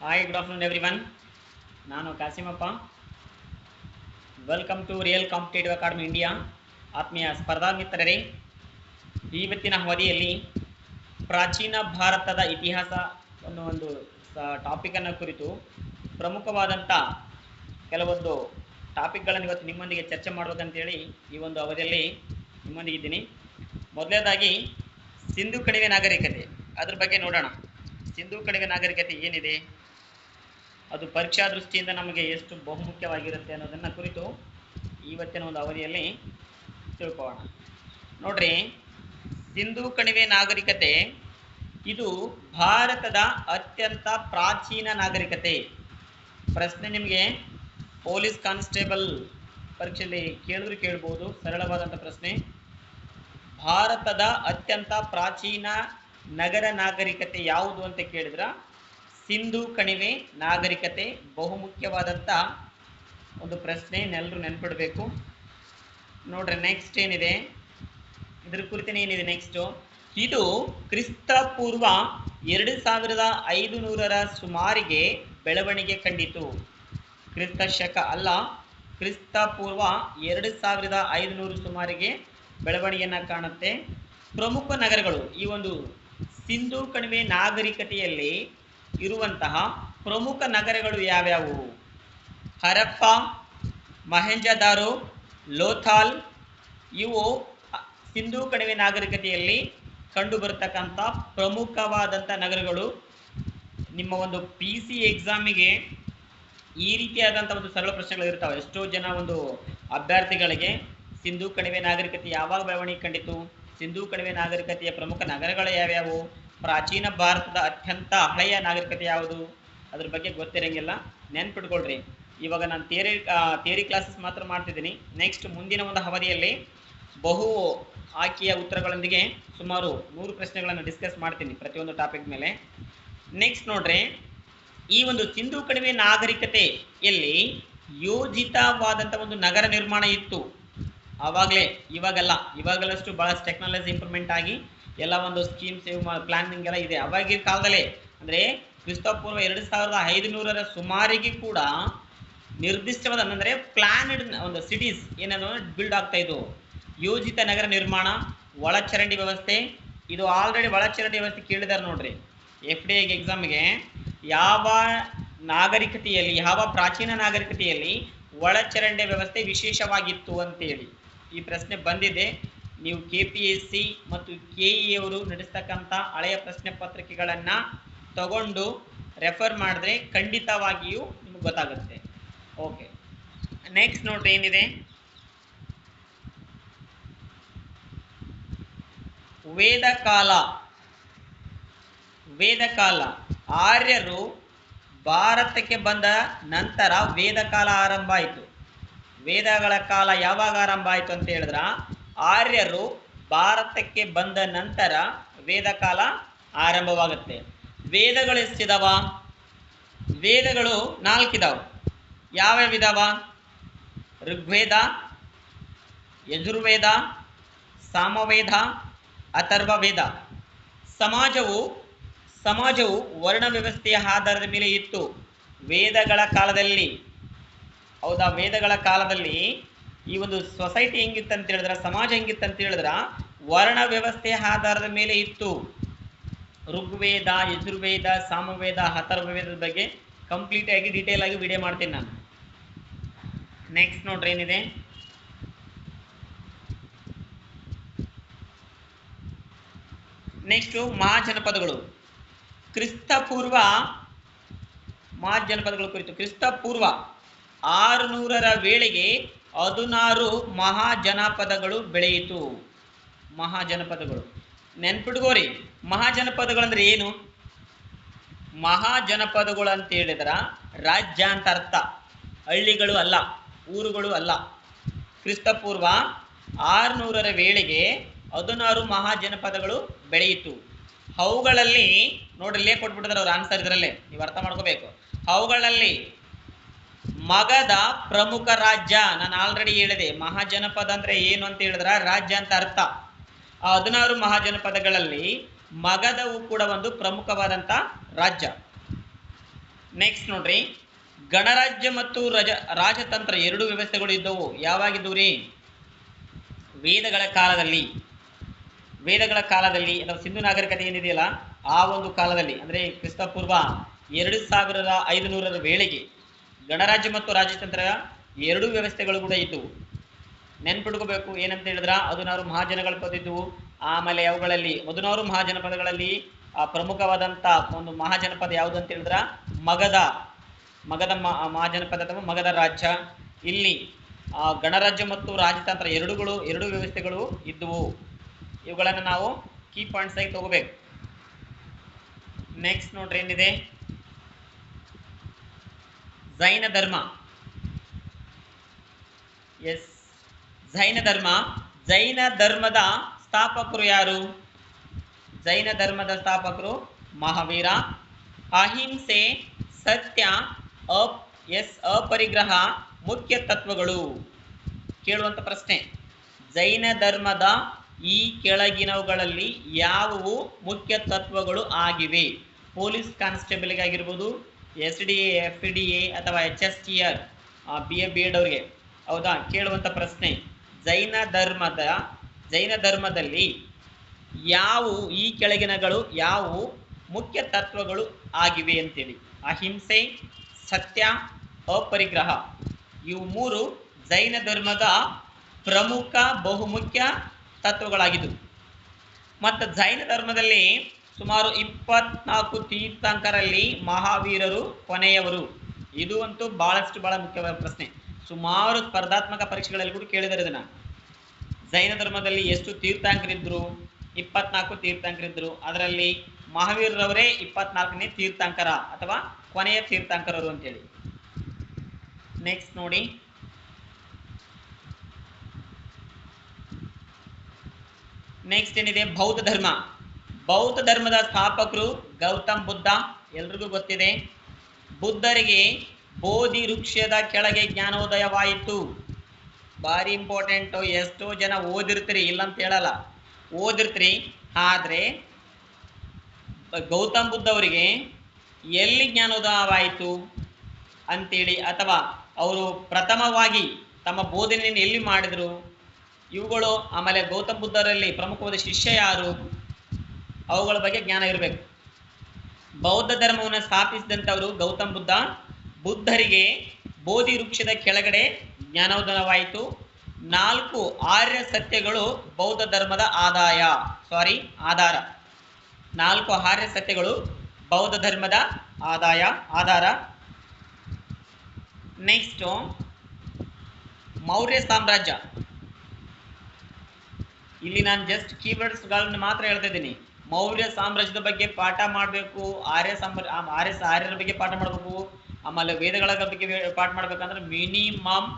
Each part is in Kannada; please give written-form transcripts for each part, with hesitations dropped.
Hi, good afternoon everyone. ನಾನು Kasimappa. Welcome to real competitive academy India. ಆತ್ಮೀಯ ಸ್ಪರ್ಧಾ ಮಿತ್ರರೇ, ಇವತ್ತಿನ ಅವಧಿಯಲ್ಲಿ ಪ್ರಾಚೀನ ಭಾರತದ ಇತಿಹಾಸ ಅನ್ನೋ ಒಂದು ಟಾಪಿಕನ್ನು ಕುರಿತು ಪ್ರಮುಖವಾದಂಥ ಕೆಲವೊಂದು ಟಾಪಿಕ್ಗಳನ್ನು ಇವತ್ತು ನಿಮ್ಮೊಂದಿಗೆ ಚರ್ಚೆ ಮಾಡಬೇಕಂತೇಳಿ ಈ ಒಂದು ಅವಧಿಯಲ್ಲಿ ನಿಮ್ಮೊಂದಿಗಿದ್ದೀನಿ. ಮೊದಲನೇದಾಗಿ ಸಿಂಧು ಕಣಿವೆ ನಾಗರಿಕತೆ, ಅದ್ರ ಬಗ್ಗೆ ನೋಡೋಣ. ಸಿಂಧು ಕಣಿವೆ ನಾಗರಿಕತೆ ಏನಿದೆ, ಅದು ಪರೀಕ್ಷಾ ದೃಷ್ಟಿಯಿಂದ ನಮಗೆ ಎಷ್ಟು ಬಹುಮುಖ್ಯವಾಗಿರುತ್ತೆ ಅನ್ನೋದನ್ನು ಕುರಿತು ಇವತ್ತಿನ ಒಂದು ಅವಧಿಯಲ್ಲಿ ತಿಳ್ಕೊಳ್ಳೋಣ. ನೋಡ್ರಿ, ಸಿಂಧು ಕಣಿವೆ ನಾಗರಿಕತೆ ಇದು ಭಾರತದ ಅತ್ಯಂತ ಪ್ರಾಚೀನ ನಾಗರಿಕತೆ. ಪ್ರಶ್ನೆ ನಿಮಗೆ ಪೊಲೀಸ್ ಕಾನ್ಸ್ಟೇಬಲ್ ಪರೀಕ್ಷೆಯಲ್ಲಿ ಕೇಳ್ಬೋದು, ಸರಳವಾದಂಥ ಪ್ರಶ್ನೆ. ಭಾರತದ ಅತ್ಯಂತ ಪ್ರಾಚೀನ ನಗರ ನಾಗರಿಕತೆ ಯಾವುದು ಅಂತ ಕೇಳಿದ್ರೆ ಸಿಂಧು ಕಣಿವೆ ನಾಗರಿಕತೆ ಬಹುಮುಖ್ಯವಾದಂಥ ಒಂದು ಪ್ರಶ್ನೆ, ಎಲ್ಲರೂ ನೆನ್ಪಿಡಬೇಕು. ನೋಡ್ರಿ, ನೆಕ್ಸ್ಟ್ ಏನಿದೆ, ಇದ್ರ ಕುರಿತನೇ ಏನಿದೆ ನೆಕ್ಸ್ಟು, ಇದು ಕ್ರಿಸ್ತ ಪೂರ್ವ 2500 ಸುಮಾರಿಗೆ ಬೆಳವಣಿಗೆ ಕಂಡಿತು. ಕ್ರಿಸ್ತ ಶಕ ಅಲ್ಲ, ಕ್ರಿಸ್ತ ಪೂರ್ವ 2500 ಸುಮಾರಿಗೆ ಬೆಳವಣಿಗೆಯನ್ನು ಕಾಣುತ್ತೆ. ಪ್ರಮುಖ ನಗರಗಳು, ಈ ಒಂದು ಸಿಂಧು ಕಣಿವೆ ನಾಗರಿಕತೆಯಲ್ಲಿ ಇರುವಂತಹ ಪ್ರಮುಖ ನಗರಗಳು ಯಾವ್ಯಾವು? ಹರಪ್ಪ, ಮೊಹೆಂಜದಾರೋ, ಲೋಥಾಲ್, ಇವು ಸಿಂಧು ಕಣಿವೆ ನಾಗರಿಕತೆಯಲ್ಲಿ ಕಂಡು ಬರತಕ್ಕಂಥ ಪ್ರಮುಖವಾದಂಥ ನಗರಗಳು. ನಿಮ್ಮ ಒಂದು PC ಎಕ್ಸಾಮಿಗೆ ಈ ರೀತಿಯಾದಂಥ ಒಂದು ಸರಳ ಪ್ರಶ್ನೆಗಳು ಇರ್ತಾವೆ. ಎಷ್ಟೋ ಜನ ಒಂದು ಅಭ್ಯರ್ಥಿಗಳಿಗೆ ಸಿಂಧು ಕಣಿವೆ ನಾಗರಿಕತೆ ಯಾವಾಗ ಬೆಳವಣಿಗೆ ಕಂಡಿತು, ಸಿಂಧು ಕಣಿವೆ ನಾಗರಿಕತೆಯ ಪ್ರಮುಖ ನಗರಗಳು ಯಾವ್ಯಾವು, ಪ್ರಾಚೀನ ಭಾರತದ ಅತ್ಯಂತ ಹಳೆಯ ನಾಗರಿಕತೆ ಯಾವುದು, ಅದ್ರ ಬಗ್ಗೆ ಗೊತ್ತಿರಂಗಿಲ್ಲ. ನೆನ್ಪಿಟ್ಕೊಳ್ರಿ. ಇವಾಗ ನಾನು ಥಿಯರಿ ಕ್ಲಾಸಸ್ ಮಾತ್ರ ಮಾಡ್ತಿದ್ದೀನಿ. ನೆಕ್ಸ್ಟ್ ಮುಂದಿನ ಒಂದು ಅವಧಿಯಲ್ಲಿ ಬಹು ಆಯ್ಕೆಯ ಉತ್ತರಗಳೊಂದಿಗೆ ಸುಮಾರು 100 ಪ್ರಶ್ನೆಗಳನ್ನು ಡಿಸ್ಕಸ್ ಮಾಡ್ತೀನಿ ಪ್ರತಿಯೊಂದು ಟಾಪಿಕ್ ಮೇಲೆ. ನೆಕ್ಸ್ಟ್ ನೋಡ್ರಿ, ಈ ಒಂದು ಸಿಂಧು ಕಣಿವೆ ನಾಗರಿಕತೆಯಲ್ಲಿ ಯೋಜಿತವಾದಂಥ ಒಂದು ನಗರ ನಿರ್ಮಾಣ ಇತ್ತು ಆವಾಗಲೇ. ಇವಾಗಲಷ್ಟು ಬಹಳಷ್ಟು ಟೆಕ್ನಾಲಜಿ ಇಂಪ್ರೂವ್ಮೆಂಟ್ ಆಗಿ ಎಲ್ಲ ಒಂದು ಸ್ಕೀಮ್ಸ್ ಪ್ಲಾನಿಂಗ್ ಎಲ್ಲ ಇದೆ. ಅವಾಗಿನ ಕಾಲದಲ್ಲೇ ಅಂದರೆ ಕ್ರಿಸ್ತಪೂರ್ವ 2500 ಸುಮಾರಿಗೆ ಕೂಡ ನಿರ್ದಿಷ್ಟವಾದ ಅಂದರೆ ಪ್ಲಾನ್ಡ್ ಒಂದು ಸಿಟೀಸ್ ಏನೇನೋ ಬಿಲ್ಡ್ ಆಗ್ತಾ ಇದ್ವು. ಯೋಜಿತ ನಗರ ನಿರ್ಮಾಣ, ಒಳಚರಂಡಿ ವ್ಯವಸ್ಥೆ, ಇದು ಆಲ್ರೆಡಿ ಒಳಚರಂಡಿ ವ್ಯವಸ್ಥೆ ಕೇಳಿದಾರೆ ನೋಡ್ರಿ FDA ಎಕ್ಸಾಮ್ಗೆ. ಯಾವ ನಾಗರಿಕತೆಯಲ್ಲಿ, ಯಾವ ಪ್ರಾಚೀನ ನಾಗರಿಕತೆಯಲ್ಲಿ ಒಳಚರಂಡಿ ವ್ಯವಸ್ಥೆ ವಿಶೇಷವಾಗಿತ್ತು ಅಂತೇಳಿ ಈ ಪ್ರಶ್ನೆ ಬಂದಿದೆ. ನೀವು KPSC ಮತ್ತು KE ಅವರು ನಡೆಸ್ತಕ್ಕಂಥ ಹಳೆಯ ಪ್ರಶ್ನೆ ಪತ್ರಿಕೆಗಳನ್ನು ತಗೊಂಡು ರೆಫರ್ ಮಾಡಿದ್ರೆ ಖಂಡಿತವಾಗಿಯೂ ನಿಮಗೆ ಗೊತ್ತಾಗುತ್ತೆ. ಓಕೆ, ನೆಕ್ಸ್ಟ್ ನೋಡ್ರಿ ಏನಿದೆ, ವೇದಕಾಲ. ಆರ್ಯರು ಭಾರತಕ್ಕೆ ಬಂದ ನಂತರ ವೇದಕಾಲ ಆರಂಭ ಆಯಿತು. ವೇದಗಳ ಕಾಲ ಯಾವಾಗ ಆರಂಭ ಆಯಿತು ಅಂತ ಹೇಳಿದ್ರ, ಆರ್ಯರು ಭಾರತಕ್ಕೆ ಬಂದ ನಂತರ ವೇದಕಾಲ ಆರಂಭವಾಗುತ್ತೆ. ವೇದಗಳು ಎಷ್ಟಿದಾವ? ವೇದಗಳು 4 ಇದಾವ. ಯಾವ್ಯಾವಿದಾವ? ಋಗ್ವೇದ, ಯಜುರ್ವೇದ, ಸಾಮವೇದ, ಅಥರ್ವವೇದ. ಸಮಾಜವು ವರ್ಣ ವ್ಯವಸ್ಥೆಯ ಆಧಾರದ ಮೇಲೆ ಇತ್ತು ವೇದಗಳ ಕಾಲದಲ್ಲಿ. ಹೌದಾ? ವೇದಗಳ ಕಾಲದಲ್ಲಿ ಈ ಒಂದು ಸೊಸೈಟಿ ಹೆಂಗಿತ್ತು ಅಂತ ಹೇಳಿದ್ರ, ಸಮಾಜ ಹೆಂಗಿತ್ತು ಅಂತ ಹೇಳಿದ್ರ ವರ್ಣ ವ್ಯವಸ್ಥೆಯ ಆಧಾರದ ಮೇಲೆ ಇತ್ತು. ಋಗ್ವೇದ, ಯಜುರ್ವೇದ, ಸಾಮವೇದ, ಅಥರ್ವವೇದದ ಬಗ್ಗೆ ಕಂಪ್ಲೀಟ್ ಆಗಿ ಡೀಟೇಲ್ ಆಗಿ ವಿಡಿಯೋ ಮಾಡ್ತೀನಿ ನಾನು. ನೆಕ್ಸ್ಟ್ ನೋಡ್ರಿ ಏನಿದೆ, ನೆಕ್ಸ್ಟ್ ಮಹಾಜನಪದಗಳು. ಮಹಾಜನಪದಗಳ ಕುರಿತು ಕ್ರಿಸ್ತಪೂರ್ವ 600 ವೇಳೆಗೆ 16 ಮಹಾಜನಪದಗಳು ಬೆಳೆಯಿತು. ಮಹಾಜನಪದಗಳು ನೆನ್ಪಿಟ್ಕೋರಿ. ಮಹಾಜನಪದಗಳಂದ್ರೆ ಏನು? ಮಹಾಜನಪದಗಳು ಅಂತ ಹೇಳಿದ್ರ ರಾಜ್ಯ ಅಂತ ಅರ್ಥ, ಹಳ್ಳಿಗಳು ಅಲ್ಲ, ಊರುಗಳು ಅಲ್ಲ. ಕ್ರಿಸ್ತಪೂರ್ವ 600 ವೇಳೆಗೆ 16 ಮಹಾಜನಪದಗಳು ಬೆಳೆಯಿತು. ಅವುಗಳಲ್ಲಿ ನೋಡ್ರಿ, ಇಲ್ಲೇ ಕೊಟ್ಬಿಟ್ಟಿದ್ದಾರೆ ಅವ್ರ ಆನ್ಸರ್, ಇದರಲ್ಲೇ ನೀವು ಅರ್ಥ ಮಾಡ್ಕೋಬೇಕು. ಅವುಗಳಲ್ಲಿ ಮಗಧ ಪ್ರಮುಖ ರಾಜ್ಯ. ನಾನು ಆಲ್ರೆಡಿ ಹೇಳಿದೆ, ಮಹಾಜನಪದ ಅಂದ್ರೆ ಏನು ಅಂತ ಹೇಳಿದ್ರ ರಾಜ್ಯ ಅಂತ ಅರ್ಥ. ಆ 16 ಮಹಾಜನಪದಗಳಲ್ಲಿ ಮಗಧವು ಕೂಡ ಒಂದು ಪ್ರಮುಖವಾದಂಥ ರಾಜ್ಯ. ನೆಕ್ಸ್ಟ್ ನೋಡ್ರಿ, ಗಣರಾಜ್ಯ ಮತ್ತು ರಾಜತಂತ್ರ ಎರಡು ವ್ಯವಸ್ಥೆಗಳು ಇದ್ದವು. ಯಾವಾಗಿದ್ದವು ರೀ? ವೇದಗಳ ಕಾಲದಲ್ಲಿ. ವೇದಗಳ ಕಾಲದಲ್ಲಿ ಅಥವಾ ಸಿಂಧು ನಾಗರಿಕತೆ ಏನಿದೆಯಲ್ಲ ಆ ಒಂದು ಕಾಲದಲ್ಲಿ, ಅಂದರೆ ಕ್ರಿಸ್ತಪೂರ್ವ 2500 ವೇಳೆಗೆ ಗಣರಾಜ್ಯ ಮತ್ತು ರಾಜತಂತ್ರ ಎರಡು ವ್ಯವಸ್ಥೆಗಳು ಕೂಡ ಇದ್ದವು. ನೆನ್ಪಿಟ್ಕೋಬೇಕು. ಏನಂತ ಹೇಳಿದ್ರ 16 ಮಹಾಜನಗಳ ಪದ ಇದ್ದವು. ಆಮೇಲೆ ಅವುಗಳಲ್ಲಿ 16 ಮಹಾಜನಪದಗಳಲ್ಲಿ ಪ್ರಮುಖವಾದಂಥ ಒಂದು ಮಹಾಜನಪದ ಯಾವುದು ಅಂತ ಹೇಳಿದ್ರ ಮಗಧ ಮಹಾಜನಪದ ಅಥವಾ ಮಗಧ ರಾಜ್ಯ. ಇಲ್ಲಿ ಗಣರಾಜ್ಯ ಮತ್ತು ರಾಜತಂತ್ರ ಎರಡು ವ್ಯವಸ್ಥೆಗಳು ಇದ್ದವು. ಇವುಗಳನ್ನು ನಾವು ಕೀ ಪಾಯಿಂಟ್ಸ್ ಆಗಿ ತಗೋಬೇಕು. ನೆಕ್ಸ್ಟ್ ನೋಡ್ರಿ ಏನಿದೆ, ಜೈನ ಧರ್ಮ. ಎಸ್, ಜೈನ ಧರ್ಮ. ಜೈನ ಧರ್ಮದ ಸ್ಥಾಪಕರು ಯಾರು? ಜೈನ ಧರ್ಮದ ಸ್ಥಾಪಕರು ಮಹಾವೀರ. ಅಹಿಂಸೆ, ಸತ್ಯ, ಅಪರಿಗ್ರಹ ಮುಖ್ಯ ತತ್ವಗಳು. ಕೇಳುವಂತ ಪ್ರಶ್ನೆ, ಜೈನ ಧರ್ಮದ ಈ ಕೆಳಗಿನವುಗಳಲ್ಲಿ ಯಾವುವು ಮುಖ್ಯ ತತ್ವಗಳು ಆಗಿವೆ? ಪೊಲೀಸ್ ಕಾನ್ಸ್ಟೇಬಲ್ಗೆ ಆಗಿರ್ಬೋದು, SDA, FDA ಅಥವಾ HSTR, BA BEd ಅವರಿಗೆ, ಹೌದಾ? ಕೇಳುವಂತ ಪ್ರಶ್ನೆ, ಜೈನ ಧರ್ಮದಲ್ಲಿ ಯಾವುವು ಈ ಕೆಳಗಿನಗಳು ಯಾವುವು ಮುಖ್ಯ ತತ್ವಗಳು ಆಗಿವೆ ಅಂತೇಳಿ. ಅಹಿಂಸೆ, ಸತ್ಯ, ಅಪರಿಗ್ರಹ ಇವು ಮೂರು ಜೈನ ಧರ್ಮದ ಪ್ರಮುಖ ಬಹುಮುಖ್ಯ ತತ್ವಗಳಾಗಿದ್ದವು. ಮತ್ತು ಜೈನ ಧರ್ಮದಲ್ಲಿ ಸುಮಾರು 24 ತೀರ್ಥಂಕರಲ್ಲಿ ಮಹಾವೀರರು ಕೊನೆಯವರು. ಇದು ಅಂತೂ ಬಹಳ ಮುಖ್ಯವಾದ ಪ್ರಶ್ನೆ. ಸುಮಾರು ಸ್ಪರ್ಧಾತ್ಮಕ ಪರೀಕ್ಷೆಗಳಲ್ಲಿ ಕೂಡ ಕೇಳಿದ್ದಾರೆ ಇದನ್ನ. ಜೈನ ಧರ್ಮದಲ್ಲಿ ಎಷ್ಟು ತೀರ್ಥಂಕರಿದ್ರು? 24 ತೀರ್ಥಂಕರಿದ್ರು. ಅದರಲ್ಲಿ ಮಹಾವೀರರವರೇ 24ನೇ ತೀರ್ಥಂಕರ ಅಥವಾ ಕೊನೆಯ ತೀರ್ಥಂಕರರು ಅಂತೇಳಿ. ನೆಕ್ಸ್ಟ್ ನೋಡಿ, ನೆಕ್ಸ್ಟ್ ಏನಿದೆ, ಬೌದ್ಧ ಧರ್ಮ. ಬೌದ್ಧ ಧರ್ಮದ ಸ್ಥಾಪಕರು ಗೌತಮ್ ಬುದ್ಧ, ಎಲ್ರಿಗೂ ಗೊತ್ತಿದೆ. ಬುದ್ಧರಿಗೆ ಬೋಧಿ ವೃಕ್ಷದ ಕೆಳಗೆ ಜ್ಞಾನೋದಯವಾಯಿತು. ಭಾರಿ ಇಂಪಾರ್ಟೆಂಟು. ಎಷ್ಟೋ ಜನ ಓದಿರ್ತೀರಿ, ಇಲ್ಲಂತ ಹೇಳಲ್ಲ, ಓದಿರ್ತೀರಿ. ಆದರೆ ಗೌತಮ್ ಬುದ್ಧ ಅವರಿಗೆ ಎಲ್ಲಿ ಜ್ಞಾನೋದಯವಾಯಿತು ಅಂತೇಳಿ, ಅಥವಾ ಅವರು ಪ್ರಥಮವಾಗಿ ತಮ್ಮ ಬೋಧನೆಯನ್ನು ಎಲ್ಲಿ ಮಾಡಿದರು, ಇವುಗಳು, ಆಮೇಲೆ ಗೌತಮ್ ಬುದ್ಧರಲ್ಲಿ ಪ್ರಮುಖವಾದ ಶಿಷ್ಯ ಯಾರು, ಅವುಗಳ ಬಗ್ಗೆ ಜ್ಞಾನ ಇರಬೇಕು. ಬೌದ್ಧ ಧರ್ಮವನ್ನು ಸ್ಥಾಪಿಸಿದಂಥವರು ಗೌತಮ್ ಬುದ್ಧ. ಬುದ್ಧರಿಗೆ ಬೋಧಿ ವೃಕ್ಷದ ಕೆಳಗಡೆ ಜ್ಞಾನೋದಯವಾಯಿತು. 4 ಆರ್ಯ ಸತ್ಯಗಳು ಬೌದ್ಧ ಧರ್ಮದ ಆಧಾರ. 4 ಆರ್ಯ ಸತ್ಯಗಳು ಬೌದ್ಧ ಧರ್ಮದ ಆಧಾರ. ನೆಕ್ಸ್ಟ್, ಮೌರ್ಯ ಸಾಮ್ರಾಜ್ಯ. ಇಲ್ಲಿ ನಾನು ಜಸ್ಟ್ ಕೀವರ್ಡ್ಸ್ಗಳನ್ನು ಮಾತ್ರ ಹೇಳ್ತಾ ಇದ್ದೀನಿ. ಮೌರ್ಯ ಸಾಮ್ರಾಜ್ಯದ ಬಗ್ಗೆ ಪಾಠ ಮಾಡಬೇಕು, ಆರ್ಯರ ಬಗ್ಗೆ ಪಾಠ ಮಾಡಬೇಕು, ಆಮೇಲೆ ವೇದಗಳ ಬಗ್ಗೆ ಪಾಠ ಮಾಡ್ಬೇಕಂದ್ರೆ ಮಿನಿಮಮ್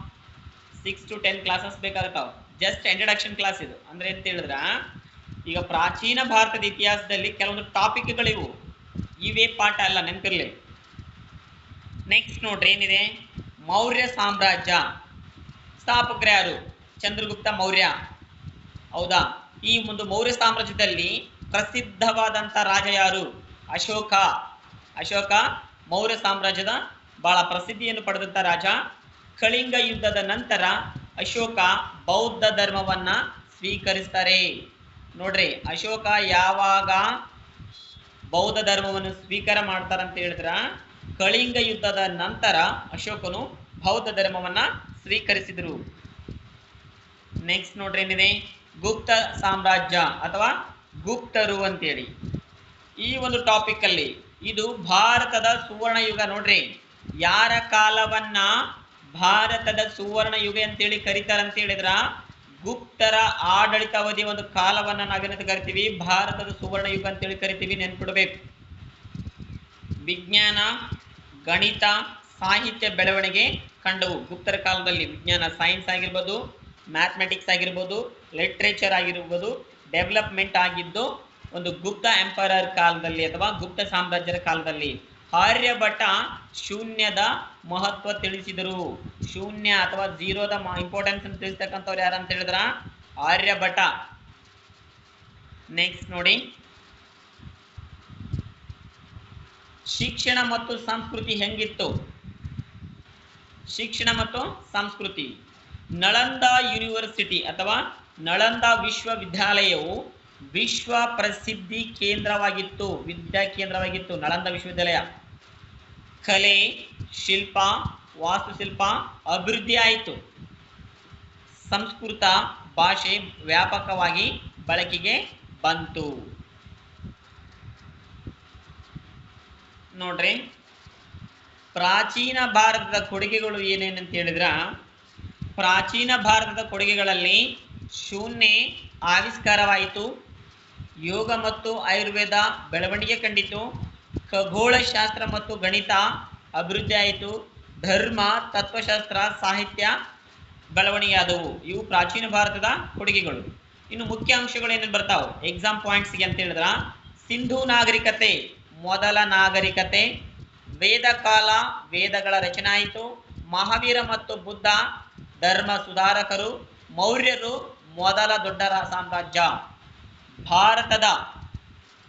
6 to 10 ಕ್ಲಾಸಸ್ ಬೇಕಾಗ್ತಾವ. ಜಸ್ಟ್ ಇಂಟ್ರಡಕ್ಷನ್ ಕ್ಲಾಸ್ ಇದು. ಅಂದ್ರೆ ಅಂತ ಹೇಳಿದ್ರ, ಈಗ ಪ್ರಾಚೀನ ಭಾರತದ ಇತಿಹಾಸದಲ್ಲಿ ಕೆಲವೊಂದು ಟಾಪಿಕ್ಗಳಿವು, ಇವೇ ಪಾಠ ಅಲ್ಲ, ನೆನಪಿರ್ಲಿ. ನೆಕ್ಸ್ಟ್ ನೋಡ್ರಿ ಏನಿದೆ, ಮೌರ್ಯ ಸಾಮ್ರಾಜ್ಯ ಸ್ಥಾಪಕರು ಯಾರು? ಚಂದ್ರಗುಪ್ತ ಮೌರ್ಯ, ಹೌದಾ? ಈ ಒಂದು ಮೌರ್ಯ ಸಾಮ್ರಾಜ್ಯದಲ್ಲಿ ಪ್ರಸಿದ್ಧವಾದಂಥ ರಾಜ ಯಾರು? ಅಶೋಕ ಮೌರ್ಯ ಸಾಮ್ರಾಜ್ಯದ ಬಹಳ ಪ್ರಸಿದ್ಧಿಯನ್ನು ಪಡೆದಂಥ ರಾಜ. ಕಳಿಂಗ ಯುದ್ಧದ ನಂತರ ಅಶೋಕ ಬೌದ್ಧ ಧರ್ಮವನ್ನ ಸ್ವೀಕರಿಸ್ತಾರೆ. ನೋಡ್ರಿ, ಅಶೋಕ ಯಾವಾಗ ಬೌದ್ಧ ಧರ್ಮವನ್ನು ಸ್ವೀಕಾರ ಮಾಡ್ತಾರಂತ ಹೇಳಿದ್ರ, ಕಳಿಂಗ ಯುದ್ಧದ ನಂತರ ಅಶೋಕನು ಬೌದ್ಧ ಧರ್ಮವನ್ನ ಸ್ವೀಕರಿಸಿದರು. ನೆಕ್ಸ್ಟ್ ನೋಡ್ರಿ ಏನಿದೆ, ಗುಪ್ತ ಸಾಮ್ರಾಜ್ಯ ಅಥವಾ ಗುಪ್ತರು ಅಂತೇಳಿ. ಈ ಒಂದು ಟಾಪಿಕ್ ಅಲ್ಲಿ ಇದು ಭಾರತದ ಸುವರ್ಣ ಯುಗ. ನೋಡ್ರಿ, ಯಾರ ಕಾಲವನ್ನ ಭಾರತದ ಸುವರ್ಣ ಯುಗ ಅಂತೇಳಿ ಕರೀತಾರಂತ ಹೇಳಿದ್ರ, ಗುಪ್ತರ ಆಡಳಿತಾವಧಿ ಒಂದು ಕಾಲವನ್ನ ನಾವೇನಂತ ಕರಿತೀವಿ? ಭಾರತದ ಸುವರ್ಣ ಯುಗ ಅಂತೇಳಿ ಕರಿತೀವಿ. ನೆನ್ಪಿಡ್ಬೇಕು. ವಿಜ್ಞಾನ, ಗಣಿತ, ಸಾಹಿತ್ಯ ಬೆಳವಣಿಗೆ ಕಂಡವು ಗುಪ್ತರ ಕಾಲದಲ್ಲಿ. ವಿಜ್ಞಾನ, ಸೈನ್ಸ್ ಆಗಿರ್ಬೋದು, ಮ್ಯಾಥಮೆಟಿಕ್ಸ್ ಆಗಿರ್ಬೋದು, ಲಿಟ್ರೇಚರ್ ಆಗಿರ್ಬೋದು, ಡೆವಲಪ್ಮೆಂಟ್ ಆಗಿದ್ದು ಒಂದು ಗುಪ್ತ ಎಂಪರರ್ ಕಾಲದಲ್ಲಿ ಅಥವಾ ಗುಪ್ತ ಸಾಮ್ರಾಜ್ಯದ ಕಾಲದಲ್ಲಿ. ಆರ್ಯಭಟ ಶೂನ್ಯದ ಮಹತ್ವ ತಿಳಿಸಿದರು. ಶೂನ್ಯ ಅಥವಾ ಝೀರೋದ ಇಂಪಾರ್ಟೆನ್ಸ್ ಅನ್ನು ತಿಳಿಸ್ತಕ್ಕಂಥವ್ರು ಯಾರಂತ ಹೇಳಿದ್ರ ಆರ್ಯಭಟ. ನೆಕ್ಸ್ಟ್ ನೋಡಿ, ಶಿಕ್ಷಣ ಮತ್ತು ಸಂಸ್ಕೃತಿ ಹೆಂಗಿತ್ತು? ಶಿಕ್ಷಣ ಮತ್ತು ಸಂಸ್ಕೃತಿ. ನಳಂದ ಯೂನಿವರ್ಸಿಟಿ ಅಥವಾ ನಳಂದ ವಿಶ್ವವಿದ್ಯಾಲಯವು ವಿಶ್ವ ಪ್ರಸಿದ್ಧಿ ಕೇಂದ್ರವಾಗಿತ್ತು, ವಿದ್ಯಾ ಕೇಂದ್ರವಾಗಿತ್ತು ನಳಂದ ವಿಶ್ವವಿದ್ಯಾಲಯ. ಕಲೆ, ಶಿಲ್ಪ, ವಾಸ್ತುಶಿಲ್ಪ ಅಭಿವೃದ್ಧಿ ಆಯಿತು. ಸಂಸ್ಕೃತ ಭಾಷೆ ವ್ಯಾಪಕವಾಗಿ ಬಳಕೆಗೆ ಬಂತು. ನೋಡ್ರಿ, ಪ್ರಾಚೀನ ಭಾರತದ ಕೊಡುಗೆಗಳು ಏನೇನಂತ ಹೇಳಿದ್ರ, ಪ್ರಾಚೀನ ಭಾರತದ ಕೊಡುಗೆಗಳಲ್ಲಿ ಶೂನ್ಯ ಆವಿಷ್ಕಾರವಾಯಿತು, ಯೋಗ ಮತ್ತು ಆಯುರ್ವೇದ ಬೆಳವಣಿಗೆ ಕಂಡಿತು, ಖಗೋಳಶಾಸ್ತ್ರ ಮತ್ತು ಗಣಿತ ಅಭಿವೃದ್ಧಿ ಆಯಿತು, ಧರ್ಮ, ತತ್ವಶಾಸ್ತ್ರ, ಸಾಹಿತ್ಯ ಬೆಳವಣಿಗೆ ಆದವು. ಇವು ಪ್ರಾಚೀನ ಭಾರತದ ಕೊಡುಗೆಗಳು. ಇನ್ನು ಮುಖ್ಯ ಅಂಶಗಳು ಏನೇನು ಬರ್ತಾವೆ ಎಕ್ಸಾಮ್ ಪಾಯಿಂಟ್ಸ್ಗೆ ಅಂತ ಹೇಳಿದ್ರ, ಸಿಂಧೂ ನಾಗರಿಕತೆ ಮೊದಲ ನಾಗರಿಕತೆ, ವೇದ ಕಾಲ ವೇದಗಳ ರಚನೆ ಆಯಿತು, ಮಹಾವೀರ ಮತ್ತು ಬುದ್ಧ ಧರ್ಮ ಸುಧಾರಕರು, ಮೌರ್ಯರು ಮೊದಲ ದೊಡ್ಡ ಸಾಮ್ರಾಜ್ಯ. ಭಾರತದ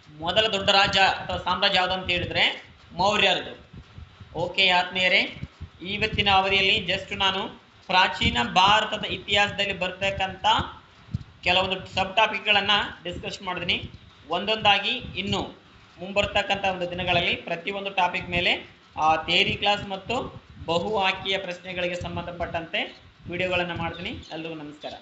ಮೊದಲ ದೊಡ್ಡ ರಾಜ್ಯ ಅಥವಾ ಸಾಮ್ರಾಜ್ಯ ಯಾವುದು ಅಂತ ಹೇಳಿದ್ರೆ ಮೌರ್ಯರದು. ಓಕೆ ಆತ್ಮೀಯರೇ, ಇವತ್ತಿನ ಅವಧಿಯಲ್ಲಿ ಜಸ್ಟ್ ನಾನು ಪ್ರಾಚೀನ ಭಾರತದ ಇತಿಹಾಸದಲ್ಲಿ ಬರ್ತಕ್ಕಂಥ ಕೆಲವೊಂದು ಸಬ್ ಟಾಪಿಕ್ಗಳನ್ನು ಡಿಸ್ಕಸ್ ಮಾಡಿದ್ದೀನಿ. ಒಂದೊಂದಾಗಿ ಇನ್ನು ಮುಂಬರ್ತಕ್ಕಂಥ ಒಂದು ದಿನಗಳಲ್ಲಿ ಪ್ರತಿಯೊಂದು ಟಾಪಿಕ್ ಮೇಲೆ ಥಿಯರಿ ಕ್ಲಾಸ್ ಮತ್ತು ಬಹು ಆಯ್ಕೆಯ ಪ್ರಶ್ನೆಗಳಿಗೆ ಸಂಬಂಧಪಟ್ಟಂತೆ ವಿಡಿಯೋಗಳನ್ನು ಮಾಡ್ತೀನಿ. ಎಲ್ರಿಗೂ ನಮಸ್ಕಾರ.